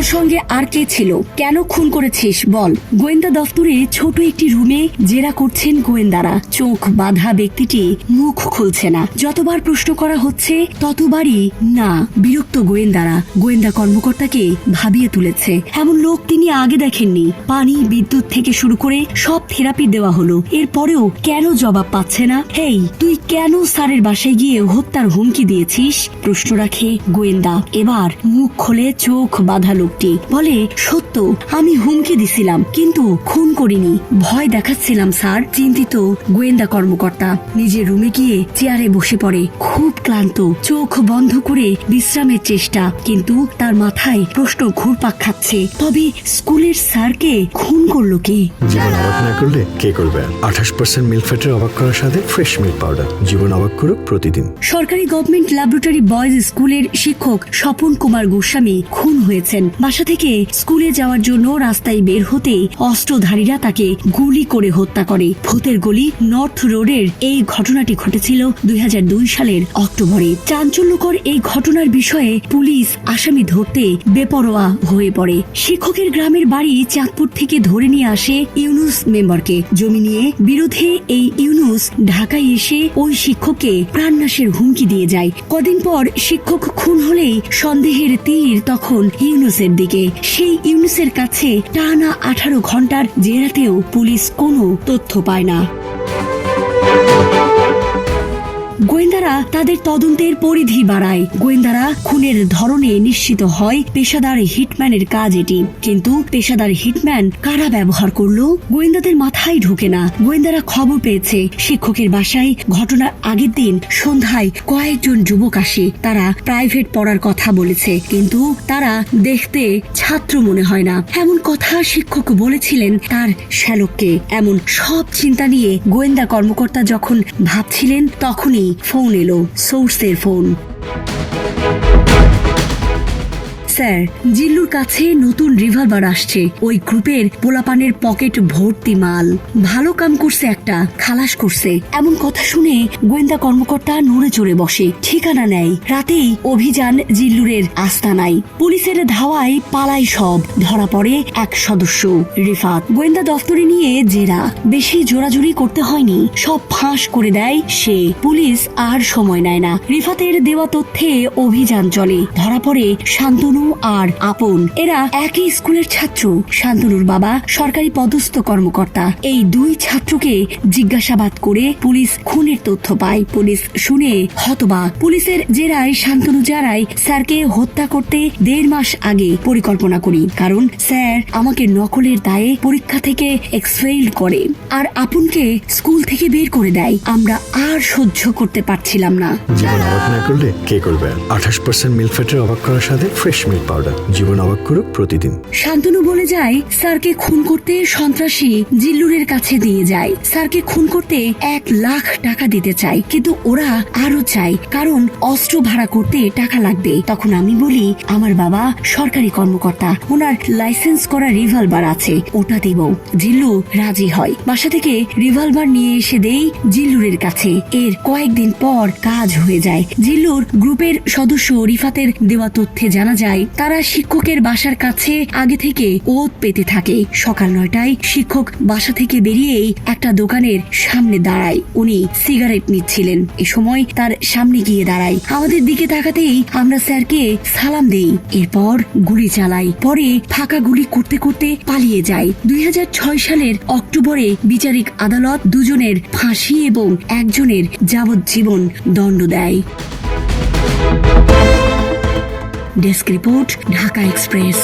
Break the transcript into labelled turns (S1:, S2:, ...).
S1: তোর সঙ্গে আর কে ছিল? কেন খুন করেছিস বল। গোয়েন্দা দফতরে ছোট একটি রুমে জেরা করছেন গোয়েন্দারা। চোখ বাঁধা ব্যক্তিটি মুখ খুলছে না। যতবার প্রশ্ন করা হচ্ছে ততবারই না। বিরক্ত গোয়েন্দারা গোয়েন্দা কর্মকর্তাকে ভাবিয়ে তুলেছে। এমন লোক তিনি আগে দেখেননি। পানি, বিদ্যুৎ থেকে শুরু করে সব থেরাপি দেওয়া হলো, এরপরেও কেন জবাব পাচ্ছে না? হেই, তুই কেন স্যারের বাসায় গিয়ে হত্যার হুমকি দিয়েছিস? প্রশ্ন রাখে গোয়েন্দা। এবার মুখ খোলে চোখ বাঁধা লোকটি। বলে, সত্য, আমি হুমকি দিছিলাম, কিন্তু খুন করিনি। ভয় দেখাচ্ছিলাম স্যার। চিন্তিত গোয়েন্দা কর্মকর্তা নিজের রুমে গিয়ে চেয়ারে বসে পড়ে। খুব ক্লান্ত, চোখ বন্ধ করে বিশ্রামের চেষ্টা, কিন্তু তার মাথায় প্রশ্ন ঘুরপাক খাচ্ছে। তবে স্কুলের স্যারকে খুন করলো কে?
S2: জীবন অবাক না করলে কে করবে? 28% মিল্ক ফ্যাটের অবাক করার সাথে ফ্রেশ মিল্ক পাউডার। জীবন অবাক করুক প্রতিদিন।
S1: সরকারি গভর্নমেন্ট ল্যাবরেটরি বয়েজ স্কুলের শিক্ষক স্বপন কুমার গোস্বামী খুন হয়েছেন। বাসা থেকে স্কুলে যাওয়ার জন্য রাস্তায় বের হতে অস্ত্রধারীরা তাকে গুলি করে হত্যা করে। ভূতের গলি নর্থ রোডের এই ঘটনাটি ঘটেছিল 2002 সালের অক্টোবরে। চাঞ্চল্যকর এই ঘটনার বিষয়ে পুলিশ আসামি ধরতে বেপরোয়া হয়ে পড়ে। শিক্ষকের গ্রামের বাড়ি চাঁদপুর থেকে ধরে নিয়ে আসে ইউনুস মেম্বারকে। জমি নিয়ে বিরোধে এই ইউনুস ঢাকায় এসে ওই শিক্ষককে প্রাণনাশের হুমকি দিয়ে যায়। কদিন পর শিক্ষক খুন হলেই সন্দেহের তীর তখন ইউনুসের দিকে। সেই ইউনুসের কাছে টানা 18 ঘন্টার জেরাতেও পুলিশ কোনো তথ্য পায় না। গোয়েন্দারা তাদের তদন্তের পরিধি বাড়ায়। গোয়েন্দারা খুনের ধরনে নিশ্চিত হয় পেশাদার হিটম্যানের কাজ এটি। কিন্তু পেশাদার হিটম্যান কারা ব্যবহার করলো গোয়েন্দাদের মাথায় ঢোকে না। গোয়েন্দারা খবর পেয়েছে শিক্ষকের বাসায় ঘটনার আগের দিন সন্ধ্যায় কয়েকজন যুবক আসে। তারা প্রাইভেট পড়ার কথা বলেছে, কিন্তু তারা দেখতে ছাত্র মনে হয় না, এমন কথা শিক্ষক বলেছিলেন তার শ্যালককে। এমন সব চিন্তা নিয়ে গোয়েন্দা কর্মকর্তা যখন ভাবছিলেন, তখনই ফোন এলো, সোর্সের ফোন। স্যার, জিল্লুর কাছে নতুন রিভলভার আসছে। ওই গ্রুপের পোলাপানের পকেট ভর্তি মাল। ভালো কাম করছে, একটা খালাস করছে। এমন কথা শুনে গোয়েন্দা কর্মকর্তা নড়ে চড়ে বসে। ঠিকানা নেয়। রাতেই অভিযান জিল্লুরের আস্তানায়। পুলিশের ধাওয়ায় পালায় সব। ধরা পড়ে এক সদস্য, রিফাত। গোয়েন্দা দফতরে নিয়ে জেরা। বেশি জোরাজুরি করতে হয়নি, সব ফাঁস করে দেয় সে। পুলিশ আর সময় নেয় না। রিফাতের দেওয়া তথ্যে অভিযান চলে। ধরা পড়ে শান্তনু আর আপন। এরা একই স্কুলের ছাত্র। শান্তনুর বাবা সরকারি পদস্থ কর্মকর্তা। এই দুই ছাত্রকে জিজ্ঞাসাবাদ করে পুলিশ খুনের তথ্য পায়। পুলিশ শুনে হতবাক। পুলিশের জেরায় শান্তনু জানায়, স্যারকে হত্যা করতে 1.5 মাস আগে পরিকল্পনা করি, কারণ স্যার আমাকে নকলের দায়ে পরীক্ষা থেকে এক্সফেইল করে আর আপনকে স্কুল থেকে বের করে দেয়। আমরা আর সহ্য করতে পারছিলাম না।
S2: জীবন অবাক না করলে কে করবে? 28% মিল্ক ফ্যাটের অবাক করার সাথে ফ্রেশ মিল্ক পাউডার। জীবন অবাক করুক প্রতিদিন।
S1: শান্তনু বলে যায়, স্যারকে খুন করতে সন্ত্রাসী জিল্লুরের কাছে দিয়ে যায়। স্যারকে খুন করতে 1 লাখ টাকা দিতে চায়, কিন্তু ওরা আরো চায়, কারণ অস্ত্র ভাড়া করতে টাকা লাগবে। তখন আমি বলি, আমার বাবা সরকারি কর্মকর্তা, ওনার লাইসেন্স করা রিভলভার আছে, ওটা দিব। জিল্লু রাজি হয়। বাসা থেকে রিভলভার নিয়ে এসে দেই জিল্লুরের কাছে। এর কয়েকদিন পর কাজ হয়ে যায়। জিল্লুর গ্রুপের সদস্য রিফাতের দেওয়া তথ্যে জানা যায়, তারা শিক্ষকের বাসার কাছে আগে থেকে ওত পেতে থাকে। সকাল 9টায় শিক্ষক বাসা থেকে বেরিয়েই একটা দোকানের সামনে দাঁড়ায়। উনি সিগারেট নিচ্ছিলেন। এ সময় তার সামনে গিয়ে দাঁড়ায়। আমাদের দিকে তাকাতেই আমরা স্যারকে সালাম দেই, এরপর গুলি চালাই। পরে ফাঁকা গুলি করতে করতে পালিয়ে যায়। 2006 সালের অক্টোবরে বিচারিক আদালত 2 জনের ফাঁসি এবং 1 জনের যাবজ্জীবন দণ্ড দেয়। Desk report, Dhaka express.